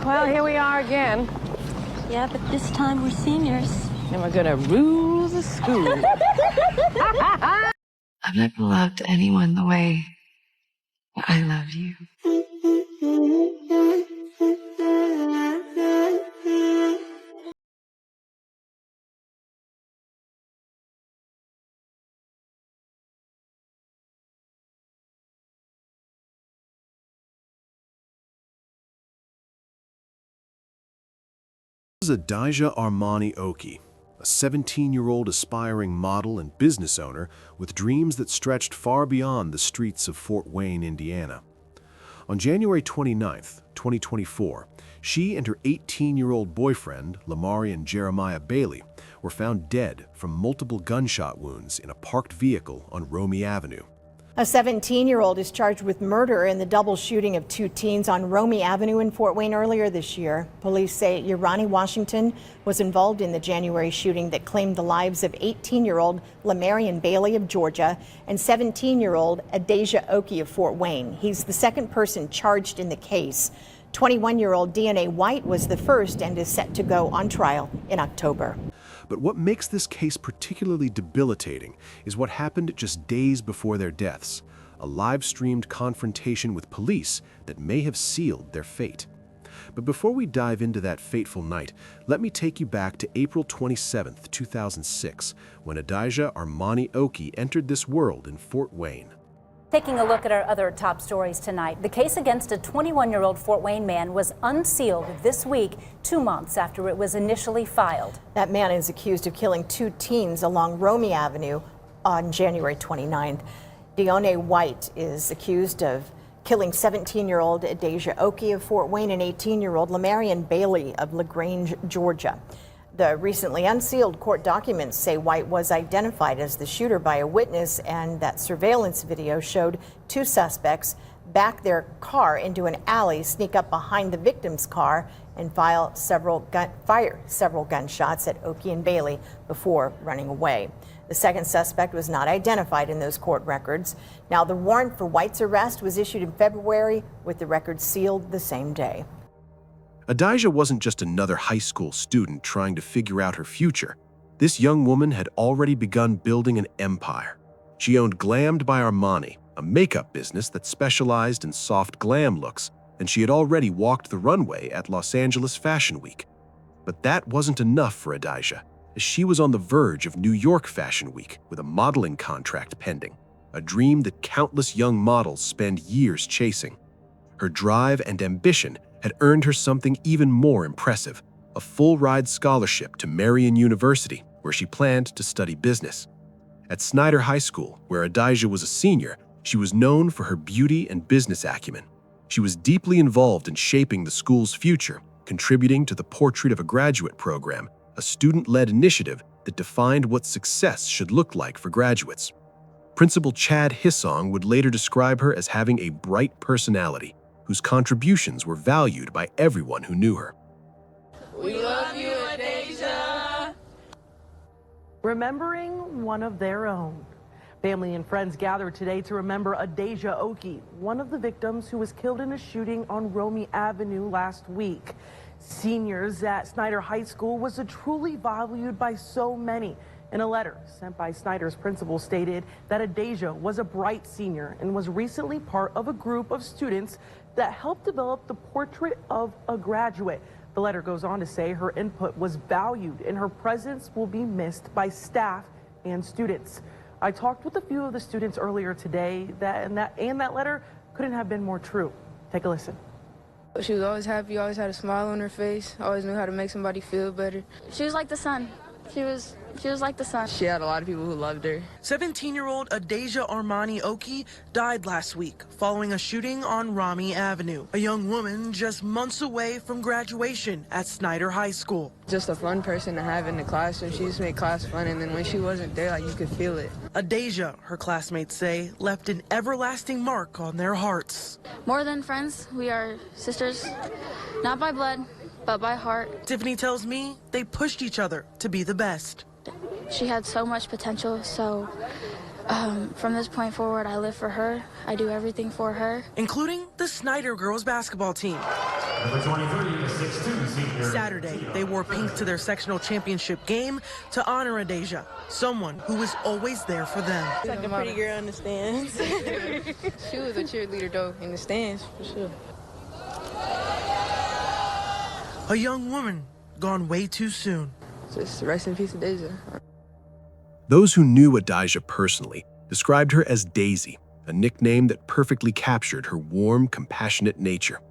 Well, here we are again. Yeah, but this time we're seniors. And we're gonna rule the school. I've never loved anyone the way I love you. This is Adaja Oki, a 17-year-old aspiring model and business owner with dreams that stretched far beyond the streets of Fort Wayne, Indiana. On January 29, 2024, she and her 18-year-old boyfriend, Lamarian Bailey, were found dead from multiple gunshot wounds in a parked vehicle on Romey Avenue. A 17-year-old is charged with murder in the double shooting of two teens on Romey Avenue in Fort Wayne earlier this year. Police say Urani Washington was involved in the January shooting that claimed the lives of 18-year-old Lamarian Bailey of Georgia and 17-year-old Adaja Oki of Fort Wayne. He's the second person charged in the case. 21-year-old DNA White was the first and is set to go on trial in October. But what makes this case particularly debilitating is what happened just days before their deaths, a live-streamed confrontation with police that may have sealed their fate. But before we dive into that fateful night, let me take you back to April 27, 2006, when Adaja Oki entered this world in Fort Wayne. Taking a look at our other top stories tonight, the case against a 21-year-old Fort Wayne man was unsealed this week, 2 months after it was initially filed. That man is accused of killing two teens along Romey Avenue on January 29th. DNA White is accused of killing 17-year-old Adaja Oki of Fort Wayne and 18-year-old Lamarian Bailey of LaGrange, Georgia. The recently unsealed court documents say White was identified as the shooter by a witness, and that surveillance video showed two suspects back their car into an alley, sneak up behind the victim's car, and fire several gunshots at Oki and Bailey before running away. The second suspect was not identified in those court records. Now, the warrant for White's arrest was issued in February, with the records sealed the same day. Adaja wasn't just another high school student trying to figure out her future. This young woman had already begun building an empire. She owned Glammed by Armani, a makeup business that specialized in soft glam looks, and she had already walked the runway at Los Angeles Fashion Week. But that wasn't enough for Adaja, as she was on the verge of New York Fashion Week with a modeling contract pending, a dream that countless young models spend years chasing. Her drive and ambition had earned her something even more impressive, a full-ride scholarship to Marian University, where she planned to study business. At Snyder High School, where Adaja was a senior, she was known for her beauty and business acumen. She was deeply involved in shaping the school's future, contributing to the Portrait of a Graduate program, a student-led initiative that defined what success should look like for graduates. Principal Chad Hissong would later describe her as having a bright personality, whose contributions were valued by everyone who knew her. We love you, Adaja. Remembering one of their own. Family and friends gathered today to remember Adaja Oki, one of the victims who was killed in a shooting on Romey Avenue last week. Seniors at Snyder High School was truly valued by so many. In a letter sent by Snyder's principal stated that Adaja was a bright senior and was recently part of a group of students that helped develop the Portrait of a Graduate. The letter goes on to say her input was valued and her presence will be missed by staff and students. I talked with a few of the students earlier today and that letter couldn't have been more true. Take a listen. She was always happy, always had a smile on her face, always knew how to make somebody feel better. She was like the sun. She was like the sun. She had a lot of people who loved her. 17-year-old Adaja Oki died last week following a shooting on Romey Avenue. A young woman just months away from graduation at Snyder High School. Just a fun person to have in the classroom. She just made class fun, and then when she wasn't there, like, you could feel it. Adaja, her classmates say, left an everlasting mark on their hearts. More than friends, we are sisters, not by blood, but by heart. Tiffany tells me they pushed each other to be the best. She had so much potential, so From this point forward, I live for her. I do everything for her. Including the Snyder girls basketball team. Number 23, the 6'2" senior. Saturday, they wore pink to their sectional championship game to honor Adaja, someone who was always there for them. Like a pretty girl in the stands. She was a cheerleader, though, in the stands, for sure. A young woman gone way too soon. Just rest in peace, Adaja. Those who knew Adaja personally described her as Daisy, a nickname that perfectly captured her warm, compassionate nature.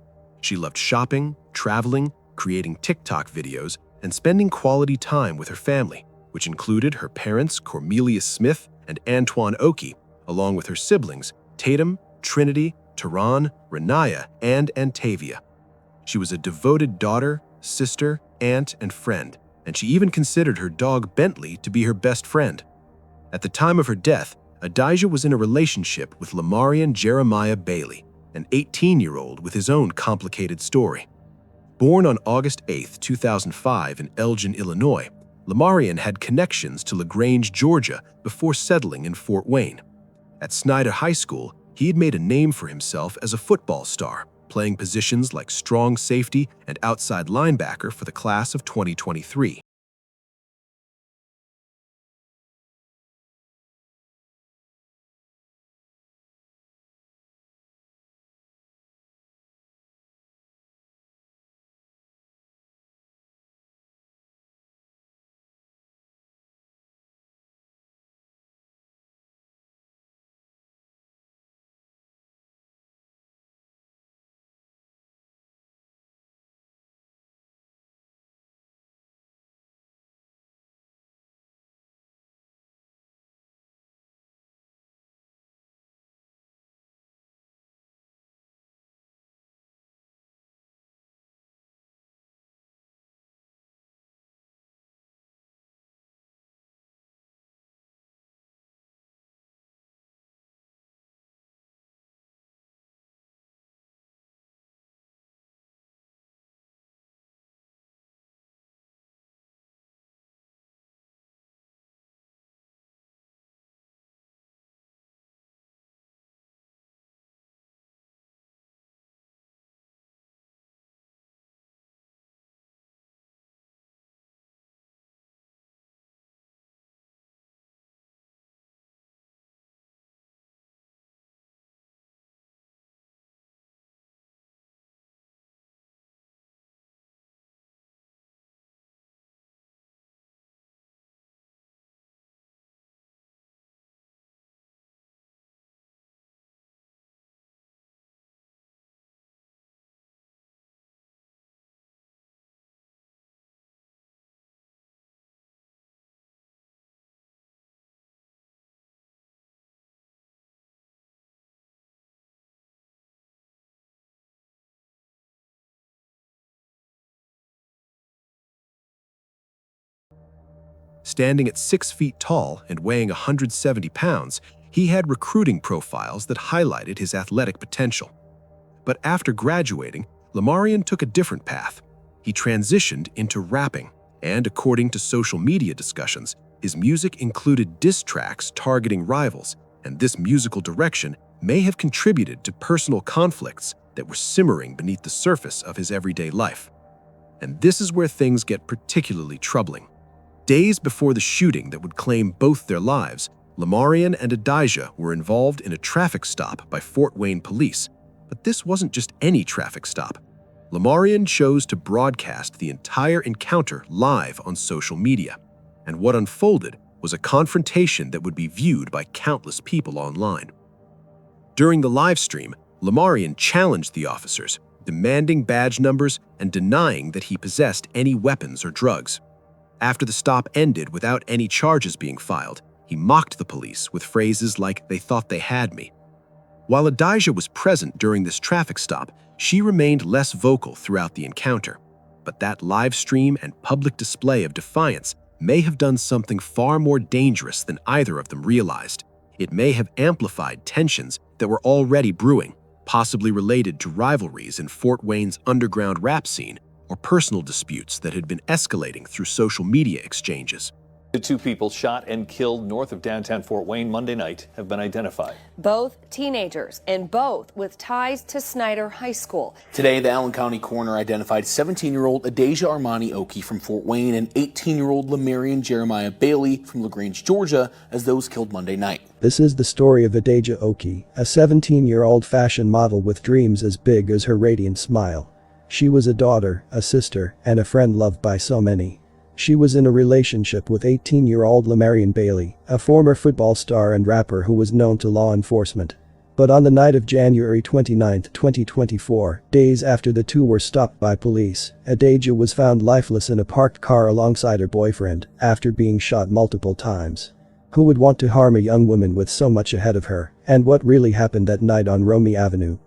She loved shopping, traveling, creating TikTok videos, and spending quality time with her family, which included her parents, Cornelius Smith and Antoine Oki, along with her siblings, Tatum, Trinity, Tehran, Renaya, and Antavia. She was a devoted daughter, sister, aunt, and friend, and she even considered her dog Bentley to be her best friend. At the time of her death, Adaja was in a relationship with Lamarian Bailey, an 18-year-old with his own complicated story. Born on August 8, 2005 in Elgin, Illinois, Lamarian had connections to LaGrange, Georgia before settling in Fort Wayne. At Snyder High School, he had made a name for himself as a football star, playing positions like strong safety and outside linebacker for the class of 2023. Standing at 6 feet tall and weighing 170 pounds, he had recruiting profiles that highlighted his athletic potential. But after graduating, Lamarian took a different path. He transitioned into rapping, and according to social media discussions, his music included diss tracks targeting rivals, and this musical direction may have contributed to personal conflicts that were simmering beneath the surface of his everyday life. And this is where things get particularly troubling. Days before the shooting that would claim both their lives, Lamarian and Adaja were involved in a traffic stop by Fort Wayne police. But this wasn't just any traffic stop. Lamarian chose to broadcast the entire encounter live on social media. And what unfolded was a confrontation that would be viewed by countless people online. During the live stream, Lamarian challenged the officers, demanding badge numbers and denying that he possessed any weapons or drugs. After the stop ended without any charges being filed, he mocked the police with phrases like, "They thought they had me." While Adaja was present during this traffic stop, she remained less vocal throughout the encounter. But that live stream and public display of defiance may have done something far more dangerous than either of them realized. It may have amplified tensions that were already brewing, possibly related to rivalries in Fort Wayne's underground rap scene or personal disputes that had been escalating through social media exchanges. The two people shot and killed north of downtown Fort Wayne Monday night have been identified. Both teenagers and both with ties to Snyder High School. Today, the Allen County coroner identified 17-year-old Adaja Oki from Fort Wayne and 18-year-old Lamarian Bailey from LaGrange, Georgia, as those killed Monday night. This is the story of Adaja Oki, a 17-year-old fashion model with dreams as big as her radiant smile. She was a daughter, a sister, and a friend loved by so many. She was in a relationship with 18-year-old Lamarian Bailey, a former football star and rapper who was known to law enforcement. But on the night of January 29, 2024, days after the two were stopped by police, Adaja was found lifeless in a parked car alongside her boyfriend after being shot multiple times. Who would want to harm a young woman with so much ahead of her, and what really happened that night on Romney Avenue?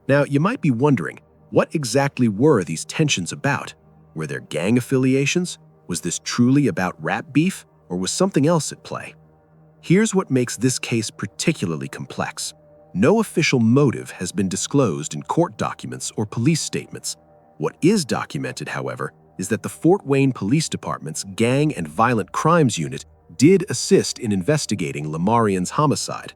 Now, you might be wondering, what exactly were these tensions about? Were there gang affiliations? Was this truly about rap beef, or was something else at play? Here's what makes this case particularly complex. No official motive has been disclosed in court documents or police statements. What is documented, however, is that the Fort Wayne Police Department's Gang and Violent Crimes Unit did assist in investigating Lamarian's homicide.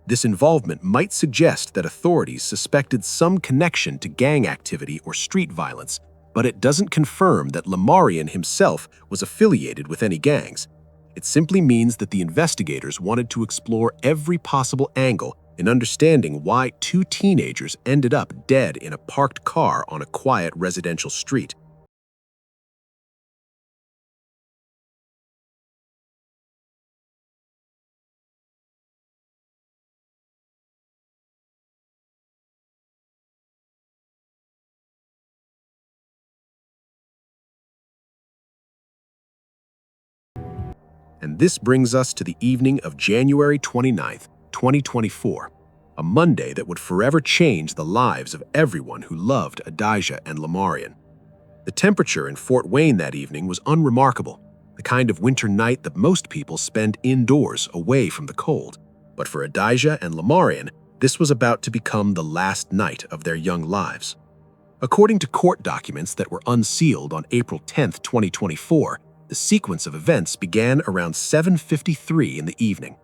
This involvement might suggest that authorities suspected some connection to gang activity or street violence, but it doesn't confirm that Lamarian himself was affiliated with any gangs. It simply means that the investigators wanted to explore every possible angle in understanding why two teenagers ended up dead in a parked car on a quiet residential street. And this brings us to the evening of January 29th, 2024, a Monday that would forever change the lives of everyone who loved Adaja and Lamarian. The temperature in Fort Wayne that evening was unremarkable, the kind of winter night that most people spend indoors away from the cold. But for Adaja and Lamarian, this was about to become the last night of their young lives. According to court documents that were unsealed on April 10th, 2024, the sequence of events began around 7:53 in the evening.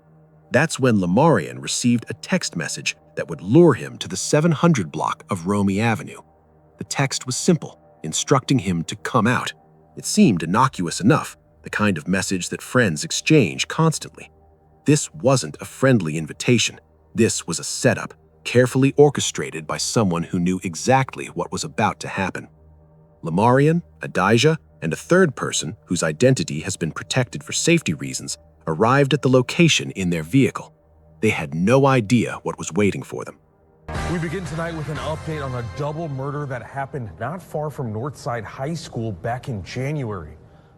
That's when Lamarian received a text message that would lure him to the 700 block of Romney Avenue. The text was simple, instructing him to come out. It seemed innocuous enough, the kind of message that friends exchange constantly. This wasn't a friendly invitation. This was a setup, carefully orchestrated by someone who knew exactly what was about to happen. Lamarian, Adaja, and a third person, whose identity has been protected for safety reasons, arrived at the location in their vehicle. They had no idea what was waiting for them. We begin tonight with an update on a double murder that happened not far from Northside High School back in January.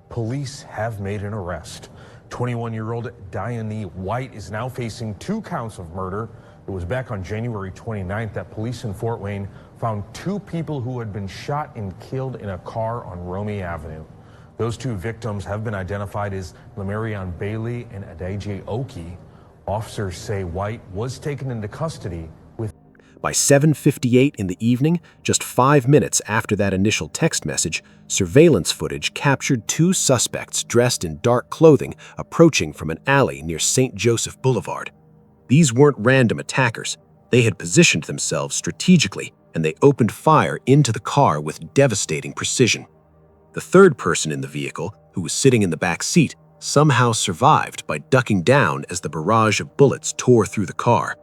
Police have made an arrest. 21-year-old Diane White is now facing 2 counts of murder. It was back on January 29th that police in Fort Wayne found 2 people who had been shot and killed in a car on Romney Avenue. Those 2 victims have been identified as Lamarian Bailey and Adaja Oki. Officers say White was taken into custody with. By 7:58 in the evening, just 5 minutes after that initial text message, surveillance footage captured 2 suspects dressed in dark clothing approaching from an alley near St. Joseph Boulevard. These weren't random attackers. They had positioned themselves strategically, and they opened fire into the car with devastating precision. The third person in the vehicle, who was sitting in the back seat, somehow survived by ducking down as the barrage of bullets tore through the car.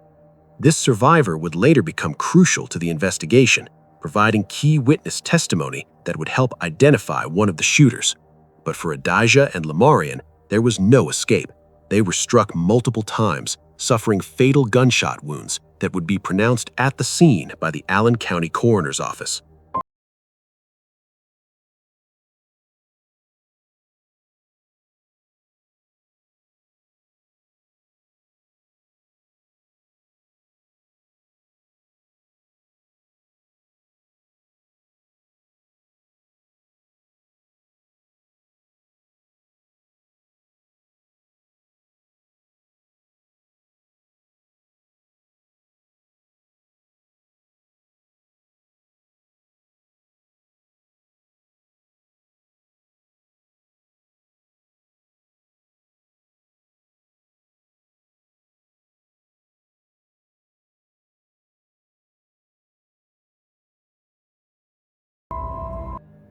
This survivor would later become crucial to the investigation, providing key witness testimony that would help identify one of the shooters. But for Adaja and Lamarian, there was no escape. They were struck multiple times, suffering fatal gunshot wounds that would be pronounced at the scene by the Allen County Coroner's Office.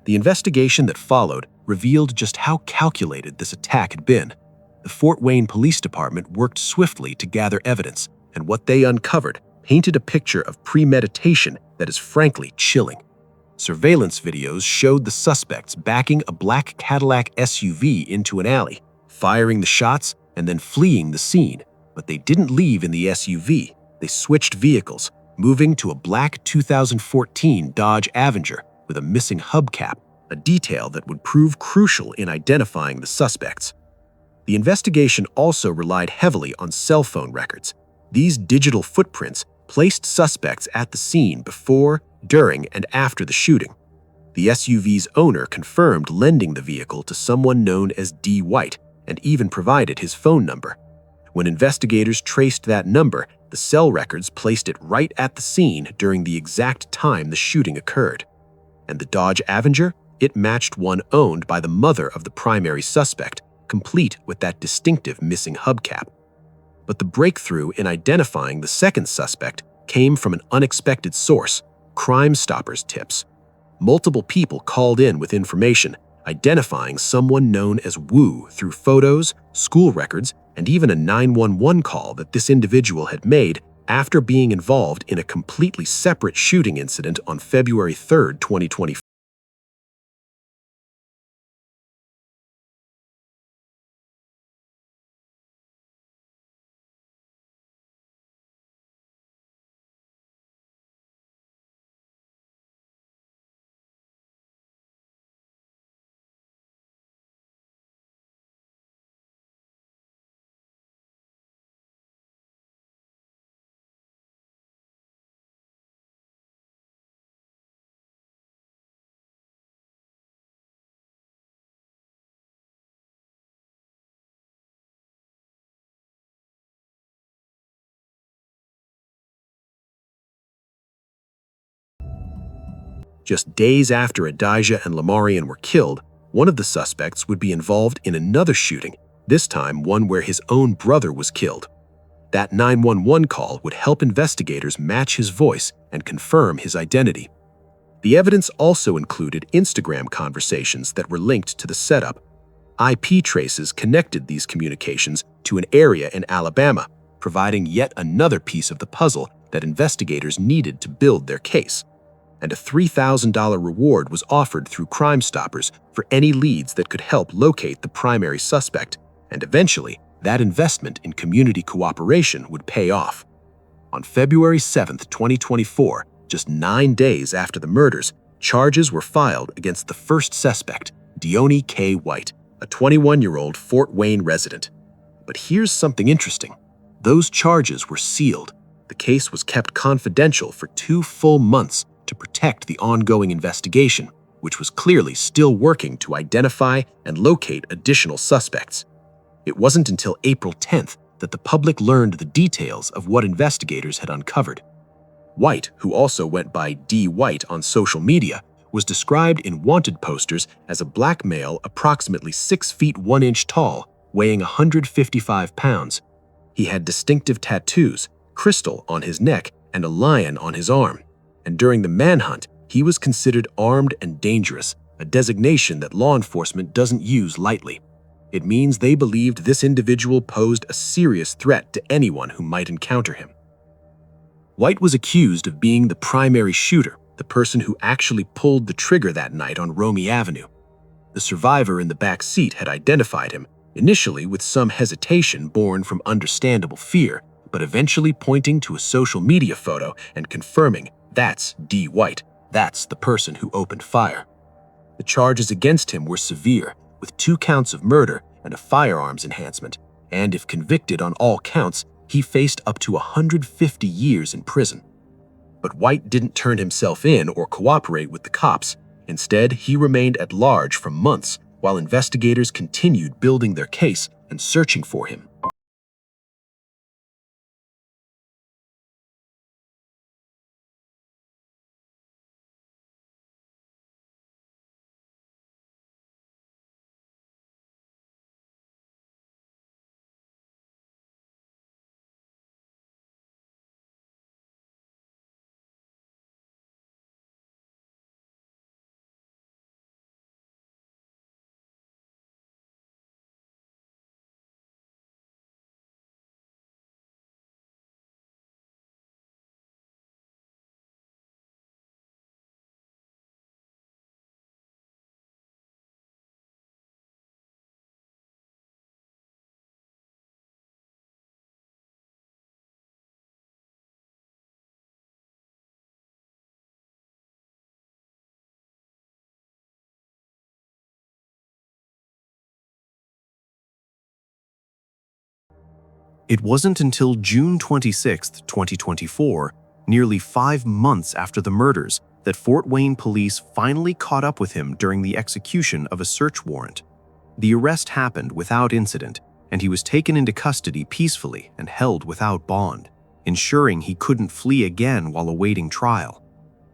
The investigation that followed revealed just how calculated this attack had been. The Fort Wayne Police Department worked swiftly to gather evidence, and what they uncovered painted a picture of premeditation that is frankly chilling. Surveillance videos showed the suspects backing a black Cadillac SUV into an alley, firing the shots, and then fleeing the scene. But they didn't leave in the SUV. They switched vehicles, moving to a black 2014 Dodge Avenger with a missing hubcap, a detail that would prove crucial in identifying the suspects. The investigation also relied heavily on cell phone records. These digital footprints placed suspects at the scene before, during, and after the shooting. The SUV's owner confirmed lending the vehicle to someone known as D. White and even provided his phone number. When investigators traced that number, the cell records placed it right at the scene during the exact time the shooting occurred. And the Dodge Avenger? It matched one owned by the mother of the primary suspect, complete with that distinctive missing hubcap. But the breakthrough in identifying the second suspect came from an unexpected source: Crime Stoppers tips. Multiple people called in with information, identifying someone known as Wu through photos, school records, and even a 911 call that this individual had made after being involved in a completely separate shooting incident on February 3, 2024. Just days after Adaja and Lamarian were killed, one of the suspects would be involved in another shooting, this time one where his own brother was killed. That 911 call would help investigators match his voice and confirm his identity. The evidence also included Instagram conversations that were linked to the setup. IP traces connected these communications to an area in Alabama, providing yet another piece of the puzzle that investigators needed to build their case. And a $3,000 reward was offered through Crime Stoppers for any leads that could help locate the primary suspect, and eventually, that investment in community cooperation would pay off. On February 7, 2024, just 9 days after the murders, charges were filed against the first suspect, Deone K. White, a 21-year-old Fort Wayne resident. But here's something interesting. Those charges were sealed. The case was kept confidential for 2 full months to protect the ongoing investigation, which was clearly still working to identify and locate additional suspects. It wasn't until April 10th that the public learned the details of what investigators had uncovered. White, who also went by D. White on social media, was described in wanted posters as a black male approximately 6 feet 1 inch tall, weighing 155 pounds. He had distinctive tattoos, crystal on his neck and a lion on his arm. And during the manhunt, he was considered armed and dangerous, a designation that law enforcement doesn't use lightly. It means they believed this individual posed a serious threat to anyone who might encounter him. White was accused of being the primary shooter, the person who actually pulled the trigger that night on Romey Avenue. The survivor in the back seat had identified him, initially with some hesitation born from understandable fear, but eventually pointing to a social media photo and confirming, "That's D. White. That's the person who opened fire." The charges against him were severe, with 2 counts of murder and a firearms enhancement, and if convicted on all counts, he faced up to 150 years in prison. But White didn't turn himself in or cooperate with the cops. Instead, he remained at large for months while investigators continued building their case and searching for him. It wasn't until June 26, 2024, nearly 5 months after the murders, that Fort Wayne police finally caught up with him during the execution of a search warrant. The arrest happened without incident, and he was taken into custody peacefully and held without bond, ensuring he couldn't flee again while awaiting trial.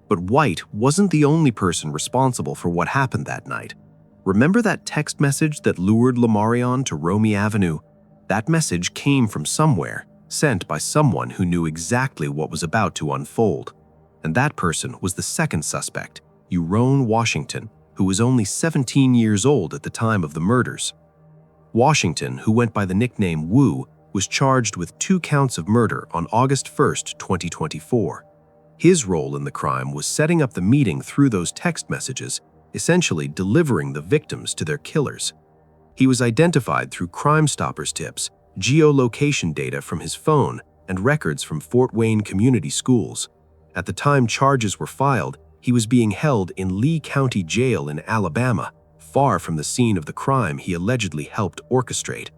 But White wasn't the only person responsible for what happened that night. Remember that text message that lured Lamarian to Romey Avenue? That message came from somewhere, sent by someone who knew exactly what was about to unfold. And that person was the second suspect, Euron Washington, who was only 17 years old at the time of the murders. Washington, who went by the nickname Wu, was charged with 2 counts of murder on August 1, 2024. His role in the crime was setting up the meeting through those text messages, essentially delivering the victims to their killers. He was identified through Crime Stoppers tips, geolocation data from his phone, and records from Fort Wayne community schools. At the time charges were filed, he was being held in Lee County Jail in Alabama, far from the scene of the crime he allegedly helped orchestrate.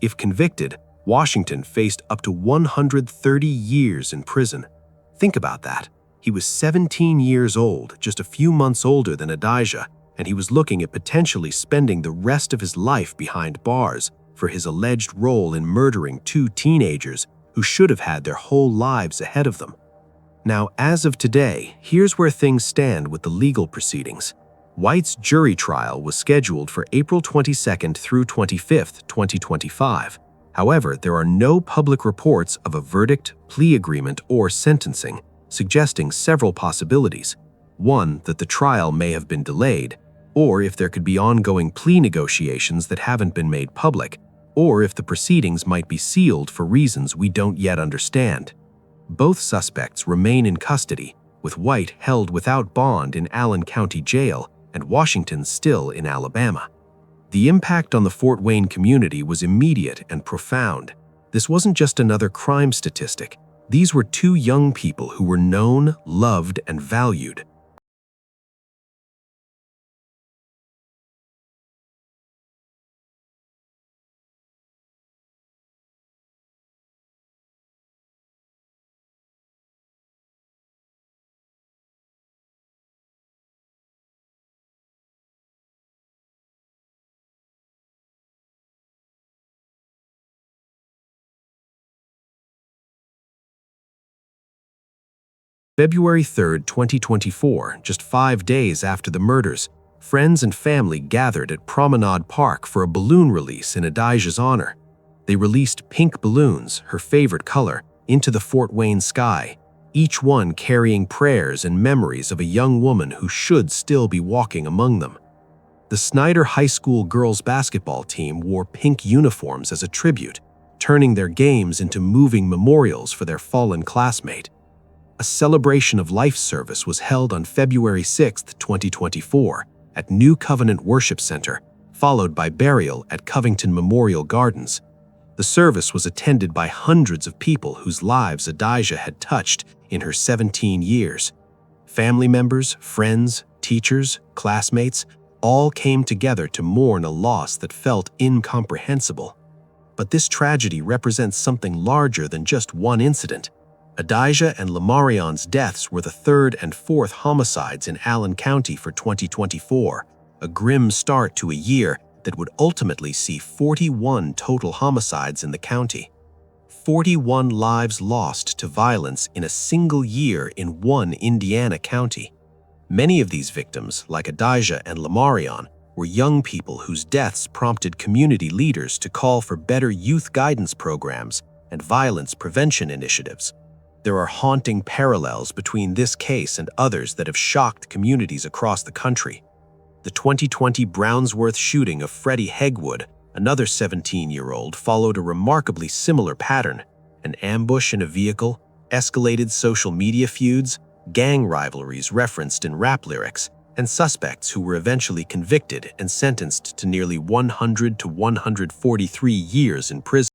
If convicted, Washington faced up to 130 years in prison. Think about that. He was 17 years old, just a few months older than Adaja, and he was looking at potentially spending the rest of his life behind bars for his alleged role in murdering 2 teenagers who should have had their whole lives ahead of them. Now, as of today, here's where things stand with the legal proceedings. White's jury trial was scheduled for April 22nd through 25th, 2025. However, there are no public reports of a verdict, plea agreement, or sentencing, suggesting several possibilities. One, that the trial may have been delayed, or if there could be ongoing plea negotiations that haven't been made public, or if the proceedings might be sealed for reasons we don't yet understand. Both suspects remain in custody, with White held without bond in Allen County Jail and Washington still in Alabama. The impact on the Fort Wayne community was immediate and profound. This wasn't just another crime statistic. These were 2 young people who were known, loved, and valued. February 3, 2024, just 5 days after the murders, friends and family gathered at Promenade Park for a balloon release in Adaja's honor. They released pink balloons, her favorite color, into the Fort Wayne sky, each one carrying prayers and memories of a young woman who should still be walking among them. The Snyder High School girls basketball team wore pink uniforms as a tribute, turning their games into moving memorials for their fallen classmate. A celebration of life service was held on February 6, 2024, at New Covenant Worship Center, followed by burial at Covington Memorial Gardens. The service was attended by hundreds of people whose lives Adaja had touched in her 17 years. Family members, friends, teachers, classmates, all came together to mourn a loss that felt incomprehensible. But this tragedy represents something larger than just one incident. Adaja and Lamarian's deaths were the 3rd and 4th homicides in Allen County for 2024, a grim start to a year that would ultimately see 41 total homicides in the county. 41 lives lost to violence in a single year in one Indiana county. Many of these victims, like Adaja and Lamarian, were young people whose deaths prompted community leaders to call for better youth guidance programs and violence prevention initiatives. There are haunting parallels between this case and others that have shocked communities across the country. The 2020 Brownsworth shooting of Freddie Hegwood, another 17-year-old, followed a remarkably similar pattern: an ambush in a vehicle, escalated social media feuds, gang rivalries referenced in rap lyrics, and suspects who were eventually convicted and sentenced to nearly 100 to 143 years in prison.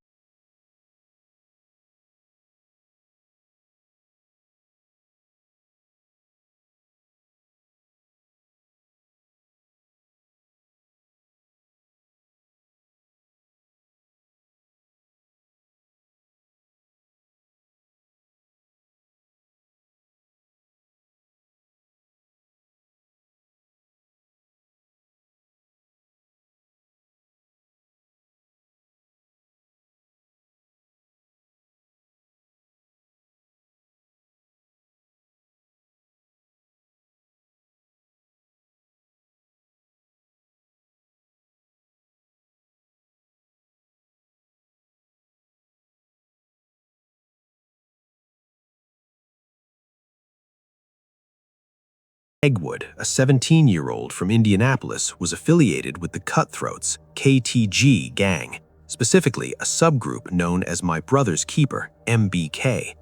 Hegwood, a 17-year-old from Indianapolis, was affiliated with the Cutthroats KTG gang, specifically a subgroup known as My Brother's Keeper, MBK.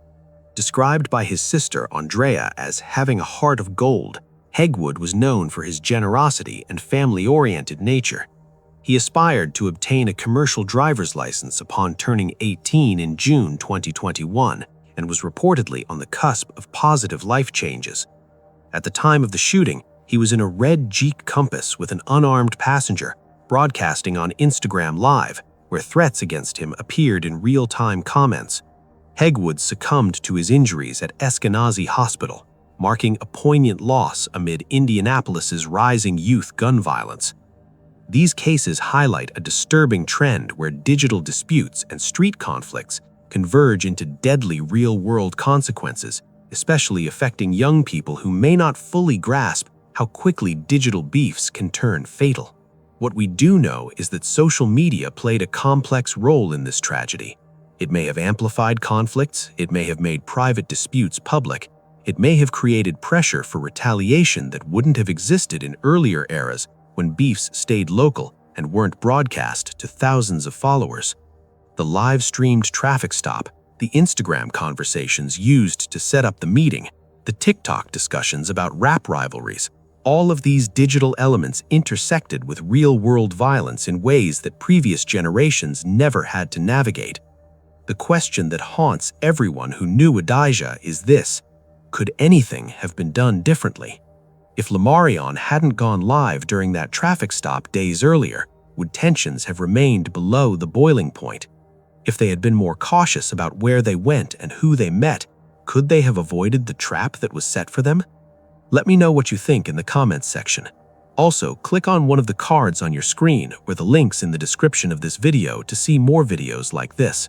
Described by his sister Andrea as having a heart of gold, Hegwood was known for his generosity and family-oriented nature. He aspired to obtain a commercial driver's license upon turning 18 in June 2021 and was reportedly on the cusp of positive life changes. At the time of the shooting, he was in a red Jeep Compass with an unarmed passenger, broadcasting on Instagram Live, where threats against him appeared in real-time comments. Hegwood succumbed to his injuries at Eskenazi Hospital, marking a poignant loss amid Indianapolis's rising youth gun violence. These cases highlight a disturbing trend where digital disputes and street conflicts converge into deadly real-world consequences, especially affecting young people who may not fully grasp how quickly digital beefs can turn fatal. What we do know is that social media played a complex role in this tragedy. It may have amplified conflicts, it may have made private disputes public, it may have created pressure for retaliation that wouldn't have existed in earlier eras when beefs stayed local and weren't broadcast to thousands of followers. The live-streamed traffic stop, the Instagram conversations used to set up the meeting, the TikTok discussions about rap rivalries, all of these digital elements intersected with real-world violence in ways that previous generations never had to navigate. The question that haunts everyone who knew Adaja is this: could anything have been done differently? If Lamarian hadn't gone live during that traffic stop days earlier, would tensions have remained below the boiling point? If they had been more cautious about where they went and who they met, could they have avoided the trap that was set for them? Let me know what you think in the comments section. Also, click on one of the cards on your screen or the links in the description of this video to see more videos like this.